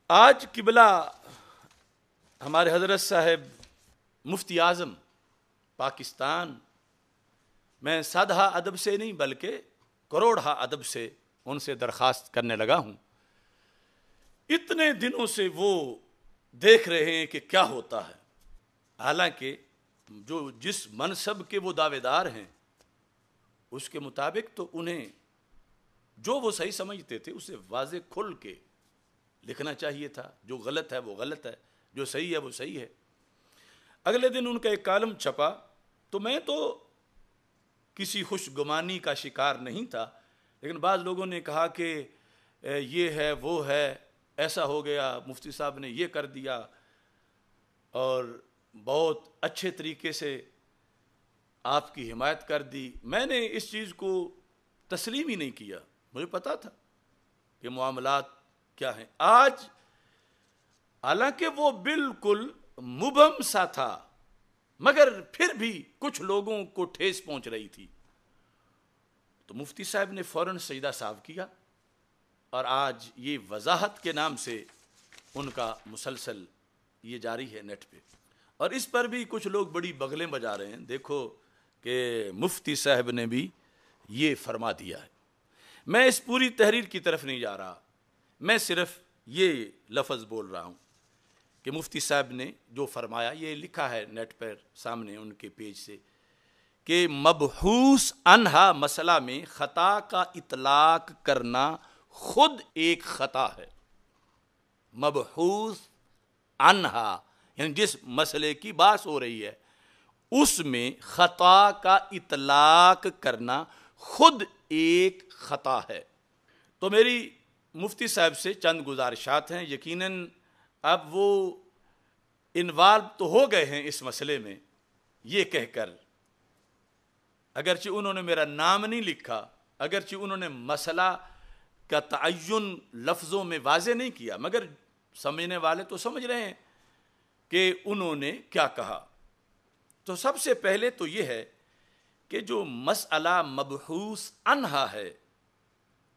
آج قبلہ ہمارے حضرت صاحب مفتی اعظم پاکستان میں سادہ ادب سے نہیں بلکہ کروڑہ ادب سے ان سے درخواست کرنے لگا ہوں. اتنے دنوں سے وہ دیکھ رہے ہیں کہ کیا ہوتا ہے، حالانکہ جو جس منصب کے وہ دعوے دار ہیں اس کے مطابق تو انہیں جو وہ صحیح سمجھتے تھے اسے واضح کھل کے لکھنا چاہیے تھا. جو غلط ہے وہ غلط ہے، جو صحیح ہے وہ صحیح ہے. اگلے دن ان کا ایک کالم چھپا تو میں تو کسی خوش گمانی کا شکار نہیں تھا، لیکن بعض لوگوں نے کہا کہ یہ ہے وہ ہے، ایسا ہو گیا، مفتی صاحب نے یہ کر دیا، اور بہت اچھے طریقے سے آپ کی حمایت کر دی. میں نے اس چیز کو تسلیم ہی نہیں کیا، مجھے پتا تھا کہ معاملات کیا ہیں. آج حالانکہ وہ بالکل مبہم سا تھا مگر پھر بھی کچھ لوگوں کو ٹھیس پہنچ رہی تھی، تو مفتی صاحب نے فوراً سجدہ صاف کیا، اور آج یہ وضاحت کے نام سے ان کا مسلسل یہ جاری ہے نیٹ پہ. اور اس پر بھی کچھ لوگ بڑی بغلیں بجا رہے ہیں. دیکھو کہ مفتی صاحب نے بھی یہ فرما دیا ہے. میں اس پوری تحریر کی طرف نہیں جا رہا، میں صرف یہ لفظ بول رہا ہوں کہ مفتی صاحب نے جو فرمایا یہ لکھا ہے نیٹ پر سامنے ان کے پیج سے کہ مبحوث عنہا مسئلہ میں خطا کا اطلاق کرنا خود ایک خطا ہے. مبحوث عنہا یعنی جس مسئلے کی بات ہو رہی ہے اس میں خطا کا اطلاق کرنا خود ایک خطا ہے. تو میری مفتی صاحب سے چند گزارشات ہیں. یقیناً اب وہ انوالو تو ہو گئے ہیں اس مسئلے میں، یہ کہہ کر اگرچہ انہوں نے میرا نام نہیں لکھا، اگرچہ انہوں نے مسئلہ کا تعین لفظوں میں واضح نہیں کیا، مگر سمجھنے والے تو سمجھ رہے ہیں کہ انہوں نے کیا کہا. تو سب سے پہلے تو یہ ہے کہ جو مسئلہ مبحوث عنہا ہے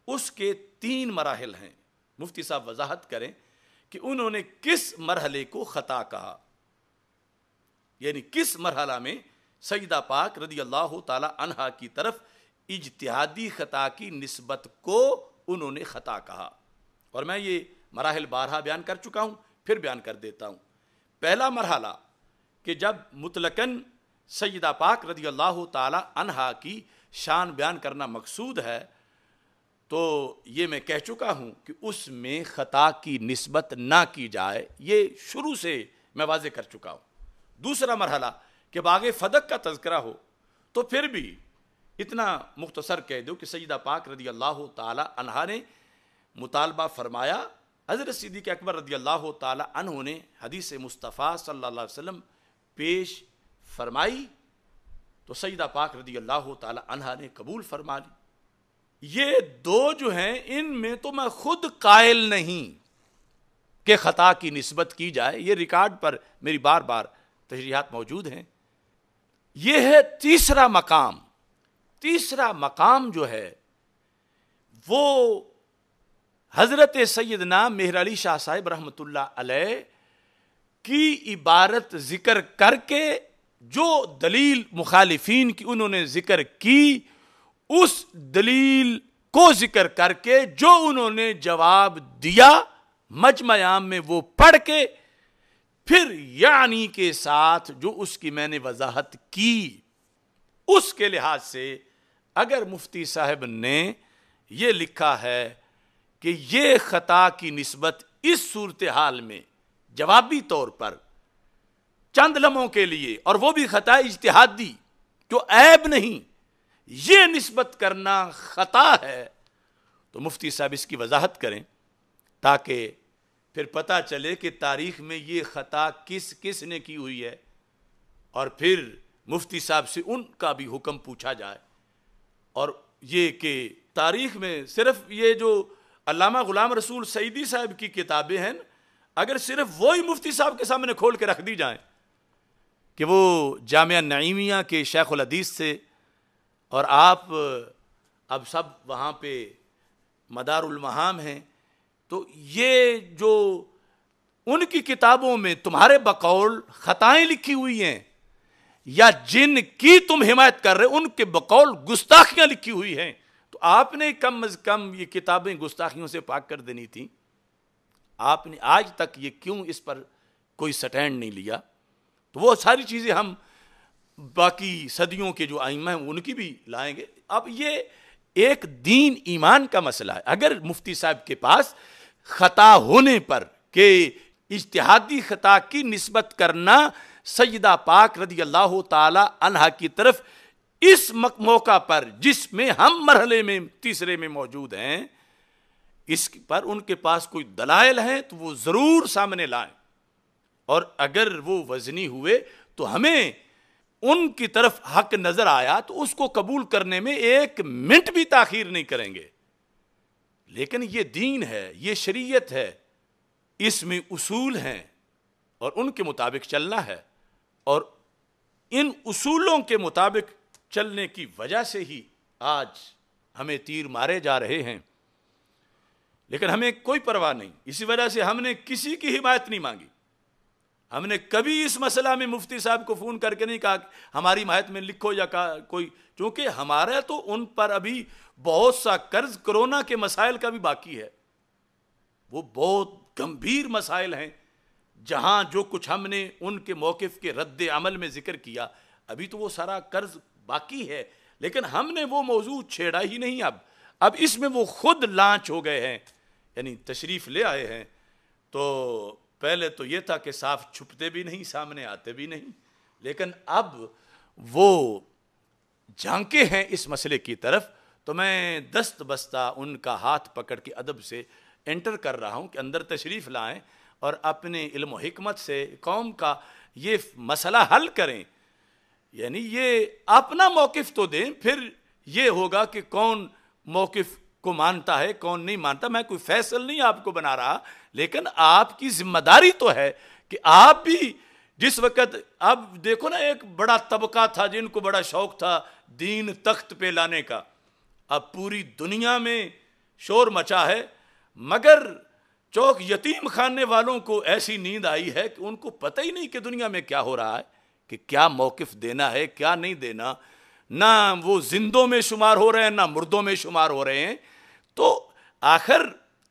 اس کے 3 مراحل ہیں. مفتی صاحب وضاحت کریں کہ انہوں نے کس مرحلے کو خطا کہا، یعنی کس مرحلہ میں سیدہ پاک رضی اللہ تعالی عنہا کی طرف اجتہادی خطا کی نسبت کو انہوں نے خطا کہا. اور میں یہ مراحل بارہا بیان کر چکا ہوں، پھر بیان کر دیتا ہوں. پہلا مرحلہ کہ جب مطلقاً سیدہ پاک رضی اللہ تعالی عنہا کی شان بیان کرنا مقصود ہے تو یہ میں کہہ چکا ہوں کہ اس میں خطا کی نسبت نہ کی جائے، یہ شروع سے میں واضح کر چکا ہوں. دوسرا مرحلہ کہ باغ فدق کا تذکرہ ہو تو پھر بھی اتنا مختصر کہہ دو کہ سیدہ پاک رضی اللہ تعالی عنہا نے مطالبہ فرمایا. حضرت صدیق اکبر رضی اللہ تعالی عنہ نے حدیث مصطفیٰ صلی اللہ علیہ وسلم پیش فرمائی تو سیدہ پاک رضی اللہ تعالی عنہا نے قبول فرما لی. یہ 2 جو ہیں ان میں تو میں خود قائل نہیں کہ خطا کی نسبت کی جائے، یہ ریکارڈ پر میری بار بار تشریحات موجود ہیں. یہ ہے تیسرا مقام. تیسرا مقام جو ہے وہ حضرت سیدنا مہر علی شاہ صاحب رحمۃ اللہ علیہ کی عبارت ذکر کر کے جو دلیل مخالفین کی انہوں نے ذکر کی اس دلیل کو ذکر کر کے جو انہوں نے جواب دیا مجمع عام میں وہ پڑھ کے پھر یعنی کے ساتھ جو اس کی میں نے وضاحت کی اس کے لحاظ سے اگر مفتی صاحب نے یہ لکھا ہے کہ یہ خطا کی نسبت اس صورتحال میں جوابی طور پر چند لمحوں کے لیے اور وہ بھی خطا اجتہادی جو عیب نہیں یہ نسبت کرنا خطا ہے تو مفتی صاحب اس کی وضاحت کریں تاکہ پھر پتہ چلے کہ تاریخ میں یہ خطا کس کس نے کی ہوئی ہے اور پھر مفتی صاحب سے ان کا بھی حکم پوچھا جائے. اور یہ کہ تاریخ میں صرف یہ جو علامہ غلام رسول سعیدی صاحب کی کتابیں ہیں اگر صرف وہی مفتی صاحب کے سامنے کھول کے رکھ دی جائیں کہ وہ جامعہ نعیمیہ کے شیخ الحدیث سے اور آپ اب سب وہاں پہ مدار المہام ہیں تو یہ جو ان کی کتابوں میں تمہارے بقول خطائیں لکھی ہوئی ہیں، یا جن کی تم حمایت کر رہے ان کے بقول گستاخیاں لکھی ہوئی ہیں، تو آپ نے کم از کم یہ کتابیں گستاخیوں سے پاک کر دینی تھیں. آپ نے آج تک یہ کیوں اس پر کوئی سٹینڈ نہیں لیا؟ تو وہ ساری چیزیں ہم باقی صدیوں کے جو ائمہ ہیں ان کی بھی لائیں گے. اب یہ ایک دین ایمان کا مسئلہ ہے. اگر مفتی صاحب کے پاس خطا ہونے پر کہ اجتہادی خطا کی نسبت کرنا سیدہ پاک رضی اللہ تعالی عنہا کی طرف اس موقع پر جس میں ہم مرحلے میں تیسرے میں موجود ہیں، اس پر ان کے پاس کوئی دلائل ہیں تو وہ ضرور سامنے لائیں، اور اگر وہ وزنی ہوئے تو ہمیں ان کی طرف حق نظر آیا تو اس کو قبول کرنے میں ایک منٹ بھی تاخیر نہیں کریں گے. لیکن یہ دین ہے، یہ شریعت ہے، اس میں اصول ہیں اور ان کے مطابق چلنا ہے، اور ان اصولوں کے مطابق چلنے کی وجہ سے ہی آج ہمیں تیر مارے جا رہے ہیں. لیکن ہمیں کوئی پرواہ نہیں، اسی وجہ سے ہم نے کسی کی حمایت نہیں مانگی. ہم نے کبھی اس مسئلہ میں مفتی صاحب کو فون کر کے نہیں کہا ہماری حمایت میں لکھو یا کوئی، کیونکہ ہمارا تو ان پر ابھی بہت سا قرض کرونا کے مسائل کا بھی باقی ہے. وہ بہت گمبھیر مسائل ہیں جہاں جو کچھ ہم نے ان کے موقف کے رد عمل میں ذکر کیا، ابھی تو وہ سارا قرض باقی ہے، لیکن ہم نے وہ موضوع چھیڑا ہی نہیں. اب اس میں وہ خود لانچ ہو گئے ہیں، یعنی تشریف لے آئے ہیں. تو پہلے تو یہ تھا کہ صاف چھپتے بھی نہیں، سامنے آتے بھی نہیں، لیکن اب وہ جھانکے ہیں اس مسئلے کی طرف. تو میں دست بستہ ان کا ہاتھ پکڑ کے ادب سے انٹر کر رہا ہوں کہ اندر تشریف لائیں اور اپنے علم و حکمت سے قوم کا یہ مسئلہ حل کریں. یعنی یہ اپنا موقف تو دیں، پھر یہ ہوگا کہ کون موقف کو مانتا ہے کون نہیں مانتا. میں کوئی فیصل نہیں آپ کو بنا رہا، لیکن آپ کی ذمہ داری تو ہے کہ آپ بھی جس وقت، اب دیکھو نا، ایک بڑا طبقہ تھا جن کو بڑا شوق تھا دین تخت پہ لانے کا. اب پوری دنیا میں شور مچا ہے، مگر چوک یتیم خانے والوں کو ایسی نیند آئی ہے کہ ان کو پتہ ہی نہیں کہ دنیا میں کیا ہو رہا ہے، کہ کیا موقف دینا ہے کیا نہیں دینا. نہ وہ زندوں میں شمار ہو رہے ہیں نہ مردوں میں شمار ہو رہے ہیں. تو آخر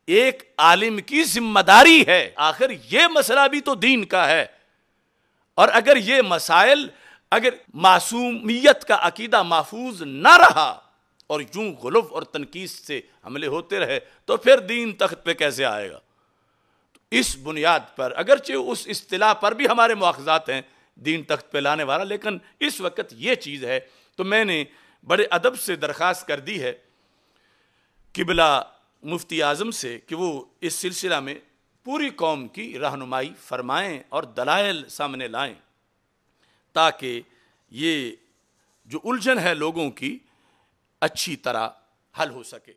ایک عالم کی ذمہ داری ہے، آخر یہ مسئلہ بھی تو دین کا ہے. اور اگر یہ مسائل، اگر معصومیت کا عقیدہ محفوظ نہ رہا اور یوں غلو اور تنقید سے حملے ہوتے رہے تو پھر دین تخت پہ کیسے آئے گا؟ اس بنیاد پر اگرچہ اس اصطلاح پر بھی ہمارے مواخذات ہیں دین تخت پہ لانے والا، لیکن اس وقت یہ چیز ہے. تو میں نے بڑے ادب سے درخواست کر دی ہے قبلہ مفتی اعظم سے کہ وہ اس سلسلہ میں پوری قوم کی رہنمائی فرمائیں اور دلائل سامنے لائیں، تاکہ یہ جو الجھن ہے لوگوں کی اچھی طرح حل ہو سکے.